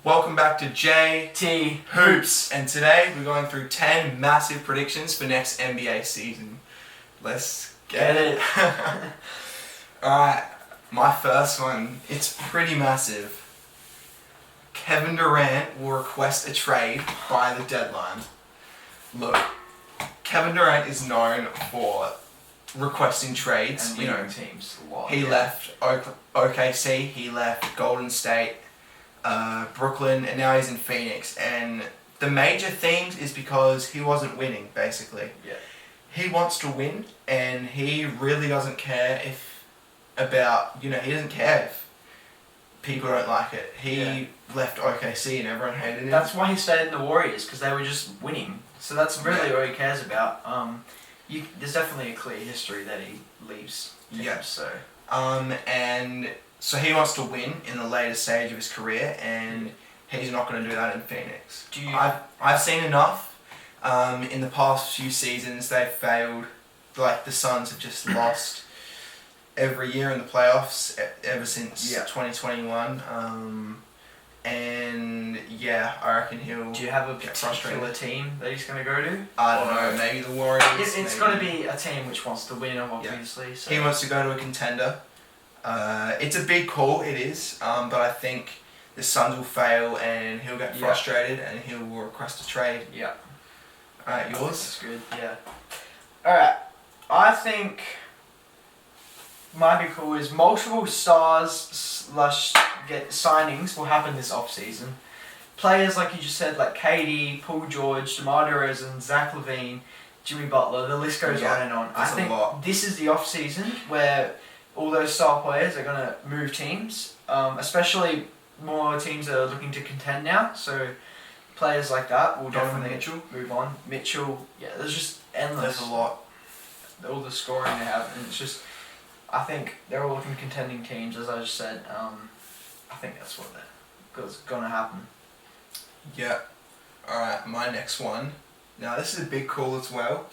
Welcome back to JT Hoops. And today we're going through 10 massive predictions for next NBA season. Let's get it. Alright, my first one, it's pretty massive. Kevin Durant will request a trade by the deadline. Look, Kevin Durant is known for requesting trades. And leaving teams a lot. He left OKC, he left Golden State, Brooklyn, and now he's in Phoenix. And the major themes is because he wasn't winning, basically. Yeah. He wants to win, and he really doesn't care he doesn't care if people don't like it. He left OKC and everyone hated him. That's why he stayed in the Warriors, because they were just winning. So that's really what he cares about. There's definitely a clear history that he leaves teams, so... And so he wants to win in the later stage of his career, and he's not going to do that in Phoenix. I've seen enough. In the past few seasons, they've failed. Like, the Suns have just lost every year in the playoffs ever since 2021. And yeah, I reckon he'll. Do you have a get particular frustrated. team that he's going to go to? I don't know. Maybe the Warriors. It's got to be a team which wants to win, obviously. Yeah. So. He wants to go to a contender. It's a big call, it is. But I think the Suns will fail, and he'll get frustrated, and he will request a trade. Yeah. Alright, yours? That's good. Yeah. All right. I think might be cool is multiple stars get signings will happen this off season. Players like you just said, like KD, Paul George, DeMar DeRozan, Zach LaVine, Jimmy Butler. The list goes on and on. I think this is the off season where all those star players are gonna move teams, especially more teams that are looking to contend now. So players like that will definitely move on. Mitchell, there's just endless. There's a lot. All the scoring they have, and it's just, I think they're all looking contending teams, as I just said. I think that's what is gonna happen. Yeah. Alright, my next one. Now, this is a big call as well.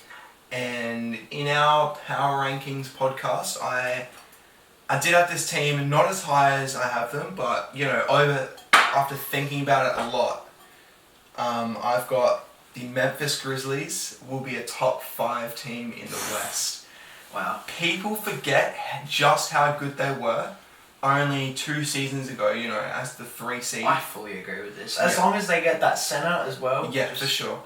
And in our Power Rankings podcast, I did have this team, not as high as I have them, but, after thinking about it a lot, I've got the Memphis Grizzlies will be a top 5 team in the West. Wow. People forget just how good they were only 2 seasons ago, as the 3 seed. I fully agree with this. As long as they get that center as well. Yeah, for sure.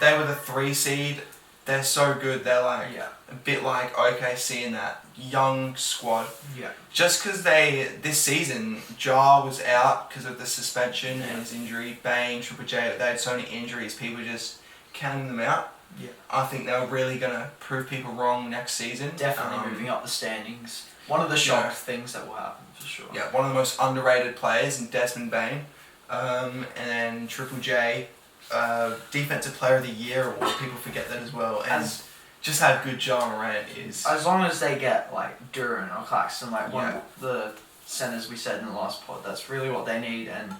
They were the 3 seed. They're so good. They're like a bit like OKC in that young squad. Yeah. Just because this season, Ja was out because of the suspension and his injury. Bane, Triple J, they had so many injuries. People were just counting them out. Yeah. I think they were really going to prove people wrong next season. Definitely moving up the standings. One of the shock things that will happen, for sure. Yeah, one of the most underrated players in Desmond Bane. And then Triple J, Defensive Player of the Year award. People forget that as well. And just how good Ja Morant is. As long as they get like Duran or Claxton, like one of the centers we said in the last pod, that's really what they need, and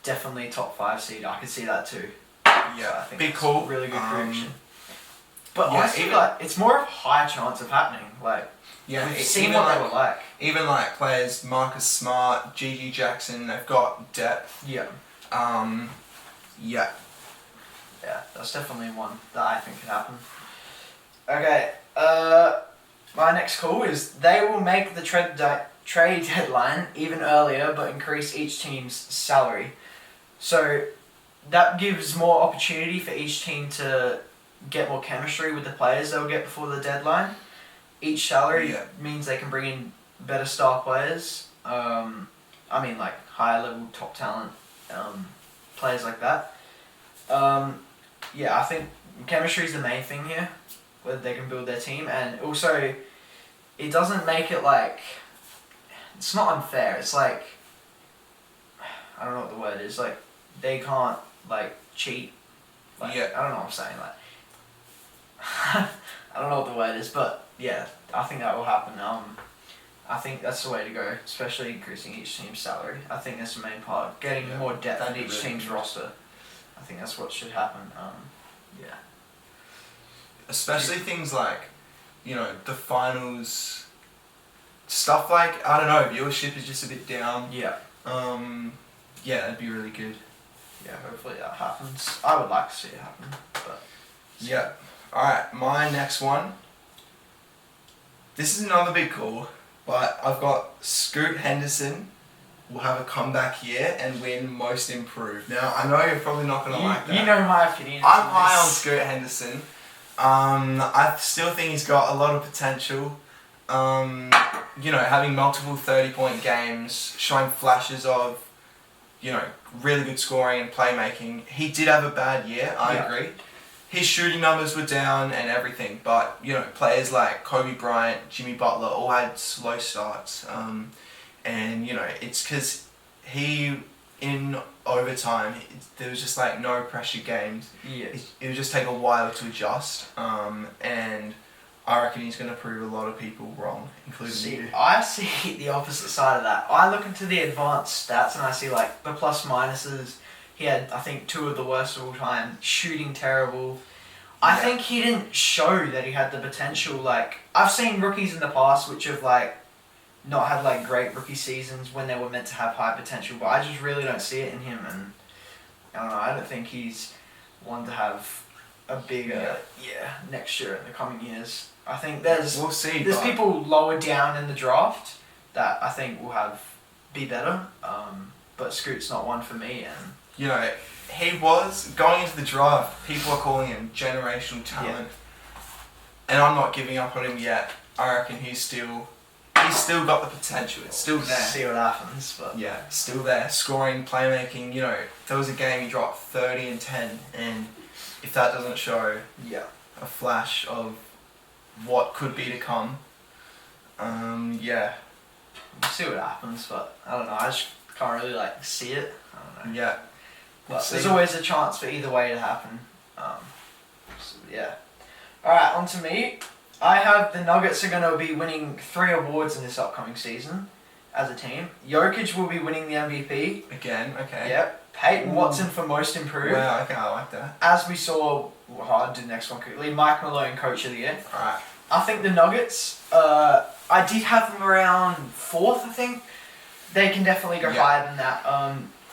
definitely top 5 seed. I could see that too. Yeah, so I think big call. Really good prediction. But honestly, it's more of a high chance of happening. Like, we've seen what they were like. Even like players, Marcus Smart, Gigi Jackson, they've got depth. Yeah. Yeah, that's definitely one that I think could happen. Okay, my next call is they will make the trade deadline even earlier, but increase each team's salary. So that gives more opportunity for each team to get more chemistry with the players they'll get before the deadline. Each salary means they can bring in better star players. Like higher level top talent, players like that. I think chemistry is the main thing here, where they can build their team, and also it doesn't make it like, it's not unfair. It's like, I don't know what the word is. Like, they can't like cheat. Like, I don't know what I'm saying. Like, I don't know what the word is, but I think that will happen. I think that's the way to go, especially increasing each team's salary. I think that's the main part, getting more depth in each team's roster. I think that's what should happen. Especially things like, the finals, stuff like, I don't know, viewership is just a bit down. Yeah. Yeah, that'd be really good. Yeah, hopefully that happens. I would like to see it happen, but Yeah. Alright, my next one. This is another big call, but I've got Scoot Henderson will have a comeback year and win Most Improved. Now, I know you're probably not going to like that. You know my opinion. I'm high on Scoot Henderson. I still think he's got a lot of potential. Having multiple 30-point games, showing flashes of, really good scoring and playmaking. He did have a bad year, I agree. His shooting numbers were down and everything, but, players like Kobe Bryant, Jimmy Butler all had slow starts. It's because in overtime, there was just no pressure games. Yeah. It would just take a while to adjust, and I reckon he's going to prove a lot of people wrong, including you. I see the opposite side of that. I look into the advanced stats and I see the plus minuses. He had, I think, 2 of the worst of all time. Shooting terrible. I think he didn't show that he had the potential. I've seen rookies in the past which have not had great rookie seasons when they were meant to have high potential, but I just really don't see it in him, and I don't know, I don't think he's one to have a bigger next year in the coming years. I think we'll see. There's people lower down in the draft that I think will be better, but Scoot's not one for me, and he was going into the draft. People are calling him generational talent, and I'm not giving up on him yet. I reckon he's still got the potential. It's still there. See what happens, but yeah, still there. Scoring, playmaking. There was a game he dropped 30 and 10, and if that doesn't show a flash of what could be to come, we'll see what happens. But I don't know. I just can't really see it. I don't know. Yeah, but there's always a chance for either way to happen. All right, on to me. I have the Nuggets are going to be winning 3 awards in this upcoming season as a team. Jokic will be winning the MVP. Again, okay. Yep. Peyton Watson for Most Improved. Wow, okay, I like that. As we saw, I'll do the next one quickly. Mike Malone, Coach of the Year. Alright. I think the Nuggets, I did have them around 4th, I think. They can definitely go higher than that.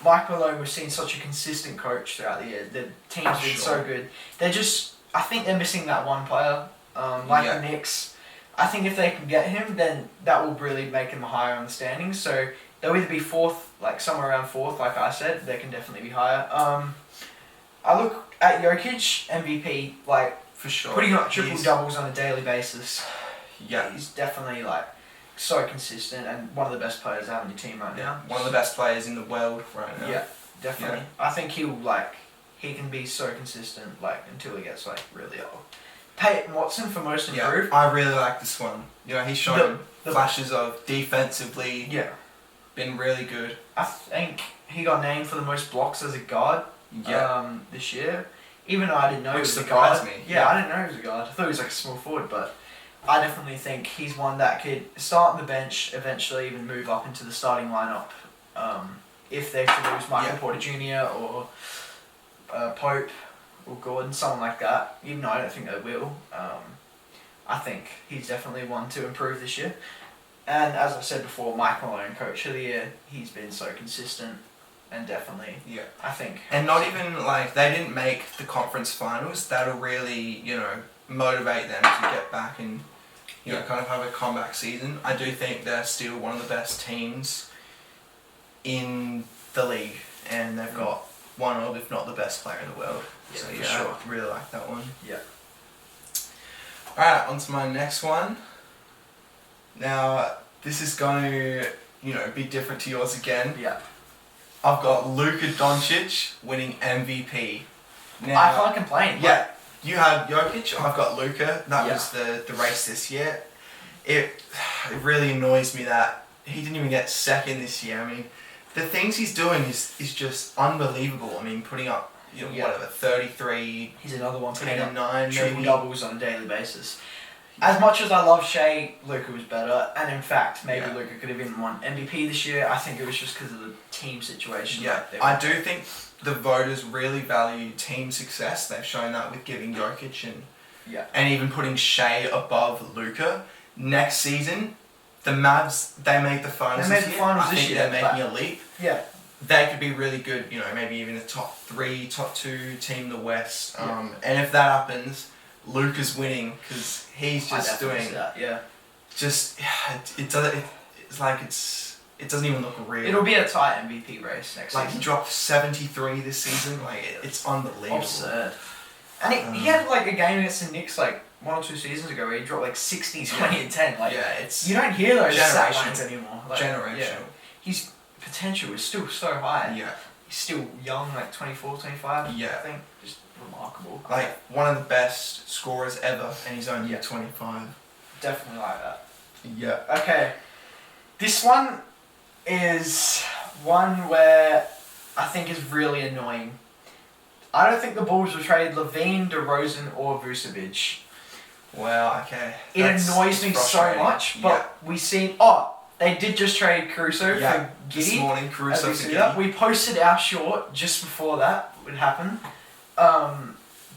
Mike Malone, we've seen such a consistent coach throughout the year. The team's been so good. I think they're missing that one player. The Knicks, I think if they can get him, then that will really make him higher on the standings. So they'll either be 4th, somewhere around 4th, like I said. They can definitely be higher. I look at Jokic, MVP, for sure, putting up triple doubles on a daily basis. Yeah, he's definitely so consistent and one of the best players to have on your team right now. One of the best players in the world right now. Yeah, definitely. Yeah. I think he can be so consistent until he gets really old. Peyton Watson for Most Improved. I really like this one. He's shown flashes of defensively. Yeah. Been really good. I think he got named for the most blocks as a guard. Yeah. This year, even though I didn't know he was a guard. Surprised me. Yeah, I didn't know he was a guard. I thought he was a small forward, but I definitely think he's one that could start on the bench, eventually even move up into the starting lineup. If they have to lose Michael Porter Jr. or Pope or Gordon, someone like that, even though I don't think they will, I think he's definitely one to improve this year. And as I said before, Mike Malone, Coach of the Year, he's been so consistent and definitely, I think. And not even they didn't make the conference finals. That'll really, motivate them to get back and, kind of have a comeback season. I do think they're still one of the best teams in the league, and they've got one of, if not the best player in the world. Yeah, so for sure. I really like that one. Yeah. Alright, on to my next one. Now, this is going to, be different to yours again. Yeah. I've got Luka Doncic winning MVP. Now, I can't complain. Yeah, you had Jokic, I've got Luka. That was the race this year. It really annoys me that he didn't even get second this year. I mean, the things he's doing is just unbelievable. I mean, putting up, 33. He's another one putting 10 up and 9 triple maybe. doubles on a daily basis. As much as I love Shea, Luka was better, and in fact, maybe Luka could have even won MVP this year. I think it was just because of the team situation. Yeah, I do think the voters really value team success. They've shown that with giving Jokic and even putting Shea above Luka. Next season, the Mavs, they made the finals this year. I think they're making a leap. Yeah. they could be really good. You know, maybe even a top 3, top 2 team in the West. And if that happens, Luke is winning because he's just doing. That, yeah. Just it doesn't. It's like it doesn't even look real. It'll be a tight MVP race next Like season. he dropped 73 this season. Like it's unbelievable. Absurd. And he had like a game against the Knicks like 1 or 2 seasons ago where he dropped like 60, 20, and 10. Like yeah, it's you don't hear those stat generational. lines anymore. Like, generational. Yeah. His potential is still so high. Yeah. He's still young, like 24, 25. Yeah. I think just remarkable. Like one of the best scorers ever, and he's only Yeah. 25. Definitely like that. Yeah. Okay, this one is one where I think is really annoying. I don't think the Bulls will trade Levine, DeRozan, or Vucevic. Well, okay. It That's annoys me so frustrating. much, but we see. Oh, they did just trade Caruso Yeah, for this Giddey. morning, As Caruso we for see that. Giddey. We posted our short just before that would happen.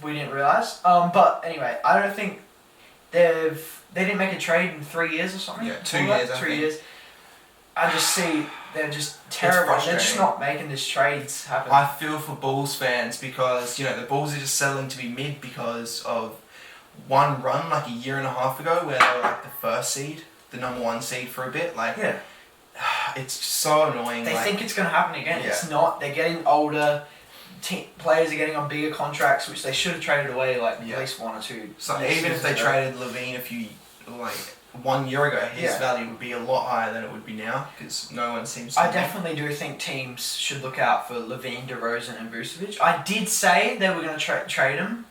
We didn't realize. But anyway, I don't think they didn't make a trade in 3 years or something. Yeah, 2 before that? years, I 3 think. years. I just see they're just terrible. They're just frustrating. not making these trades happen. I feel for Bulls fans because, you know, the Bulls are just settling to be mid because of one run like a year and a half ago where they were like the first seed, the number 1 seed for a bit. Like, yeah. it's so annoying. They like, think it's going to happen again. Yeah. It's not. They're getting older. Players are getting on bigger contracts, which they should have traded away like Yeah. at least 1 or 2. So even if they ago. traded Levine 1 year ago, his Yeah. value would be a lot higher than it would be now because no one seems to. I definitely do think teams should look out for Levine, DeRozan, and Vucevic. I did say they were going to trade him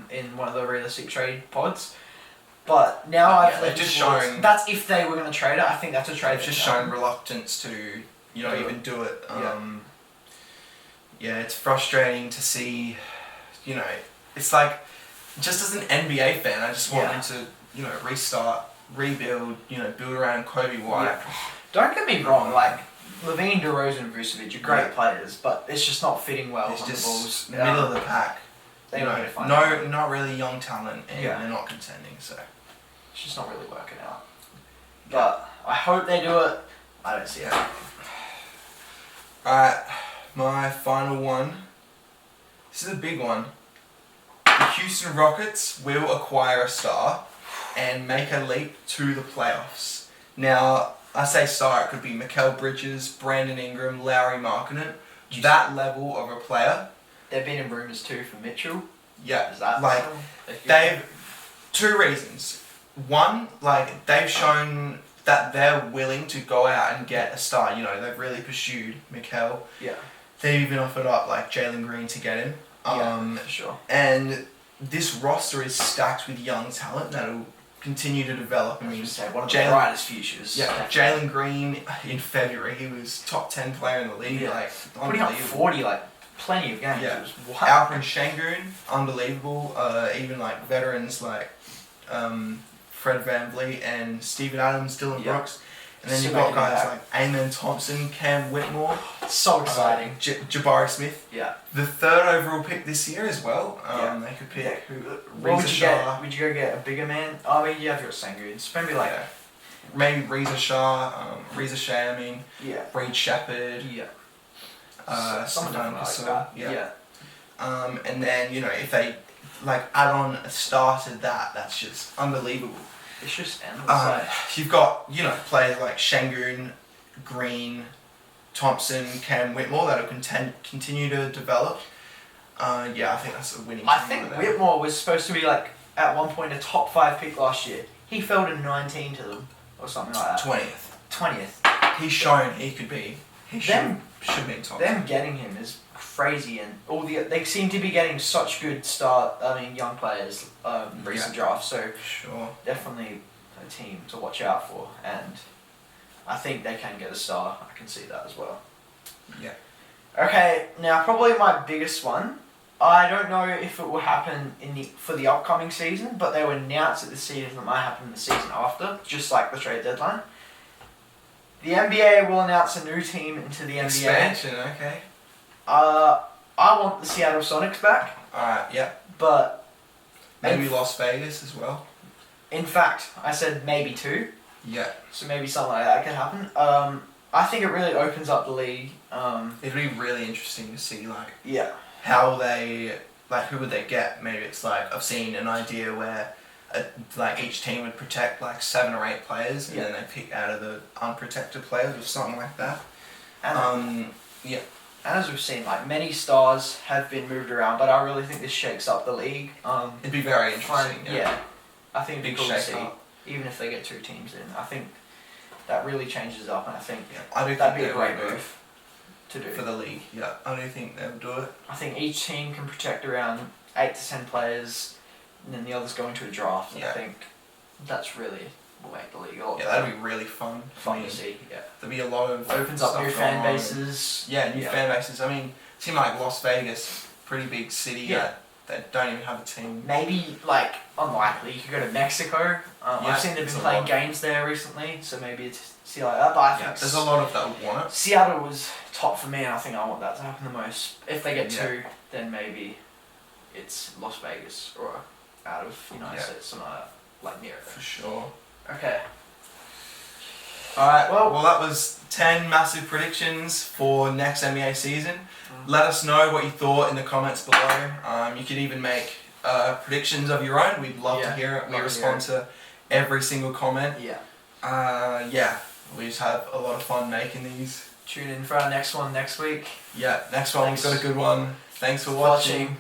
in one of the realistic trade pods, but now Yeah, I've they've led just towards- shown- That's if they were going to trade it. I think that's a trade. They've just that's shown reluctance to, you know, Do it. even do it. Yeah. Yeah, it's frustrating to see, you know, it's like, just as an NBA fan, I just want Yeah. them to, you know, restart, rebuild, you know, build around Kobe White. Yeah. Don't get me wrong, like Levine, DeRozan, and Vucevic are great Yeah. players, but it's just not fitting well It's on the just Bulls. middle of the pack. They You need know, to find no, not really young talent, and Yeah. they're not contending, so. It's just not really working out. But I hope they do it. I don't see it. Alright, my final one. This is a big one. The Houston Rockets will acquire a star and make a leap to the playoffs. Now, I say star, it could be Mikal Bridges, Brandon Ingram, Lowry Markkinen. That level of a player. There have been in rumours too for Mitchell. Yeah, Is that like, so? they've... 2 reasons. One, like, they've shown that they're willing to go out and get a star. You know, they've really pursued Mikal. Yeah. They've even offered up, like, Jalen Green to get him. Yeah, for sure. And this roster is stacked with young talent that'll continue to develop. I I mean, was gonna say, one of the Jalen- brightest futures. yeah, Jalen Green in February, he was top 10 player in the league. Yeah. Like, Putting up unbelievable. 40, like, plenty of games. Yeah. It was wild. Alperen Şengün, unbelievable. Even like veterans like Fred VanVleet and Steven Adams, Dylan Yeah. Brooks. And then Still you've got making guys it like Amen Thompson, Cam Whitmore, So exciting. Jabari Smith. Yeah. The 3rd overall pick this year as well. Yeah. They could pick Yeah. who? What would Reza you Shah. get? Would you go get a bigger man? I mean, you have your Senguns. Maybe like. Yeah. Maybe Reza Shah, Reza Shea, Yeah. Reed Shepard, Yeah. Stefan Someone definitely like Gasol. that. Yeah. And then, you know, if they like add on a star to that, that's just unbelievable. It's just endless. like, You've got, you know, players like Şengün, Green, Thompson, Cam Whitmore that'll continue to develop. Yeah, I think that's a winning I team think over there. Whitmore was supposed to be like at one point a top 5 pick last year. He fell to 19 to them or something like that. 20th. 20th. He's shown he could be. He Them- should be top. Them getting him is crazy, and they seem to be getting such good young players recent drafts. So Sure. definitely a team to watch out for, and I think they can get a star. I can see that as well. Yeah. Okay, now probably my biggest one. I don't know if it will happen for the upcoming season, but they will announce it this season. It might happen the season after, just like the trade deadline. The NBA will announce a new team into the NBA. Expansion, okay. I want the Seattle Sonics back, Alright, yeah. but Maybe Las Vegas as well. in fact, I said maybe 2, Yeah. so maybe something like that could happen. I think it really opens up the league. It'd be really interesting to see like Yeah. how they like who would they get? Maybe it's like I've seen an idea where like each team would protect like 7 or 8 players, and Yeah. then they pick out of the unprotected players or something like that. And, Yeah. and as we've seen, like many stars have been moved around, but I really think this shakes up the league. It'd be very interesting. Yeah. I think it'd be Big cool to shake see, up. even if they get 2 teams in. I think that really changes it up, and I think Yeah, I do that'd think be a they great would do it move to do. for the league. Yeah, I do think they would do it. I think each team can protect around 8 to 10 players, and then the others go into a draft. And I Yeah. think that's really will make the league a lot Yeah, that'd be really fun. fun to see. Yeah, There'd be a lot of opens up stuff new going fan on. bases. Yeah, new fan bases. I mean, a team like Las Vegas, pretty big city Yeah. that don't even have a team. Maybe like unlikely you could go to Mexico. Yeah, I've seen they've it's been a playing lot. games there recently, so maybe it's see like that. But I Yeah, think there's a lot of that would want it. Seattle was top for me, and I think I want that to happen the most. If they get Yeah. 2, then maybe it's Las Vegas or out of United Yeah. States, something like near For sure. it. Okay. Alright, Well- well that was 10 massive predictions for next NBA season. Let us know what you thought in the comments below. You could even make predictions of your own. We'd love to Yeah, hear it. We love to respond to every single comment. Yeah. Yeah, we just have a lot of fun making these. Tune in for our next one next week. Yeah, next one Thanks. we've got a good one. Thanks for watching.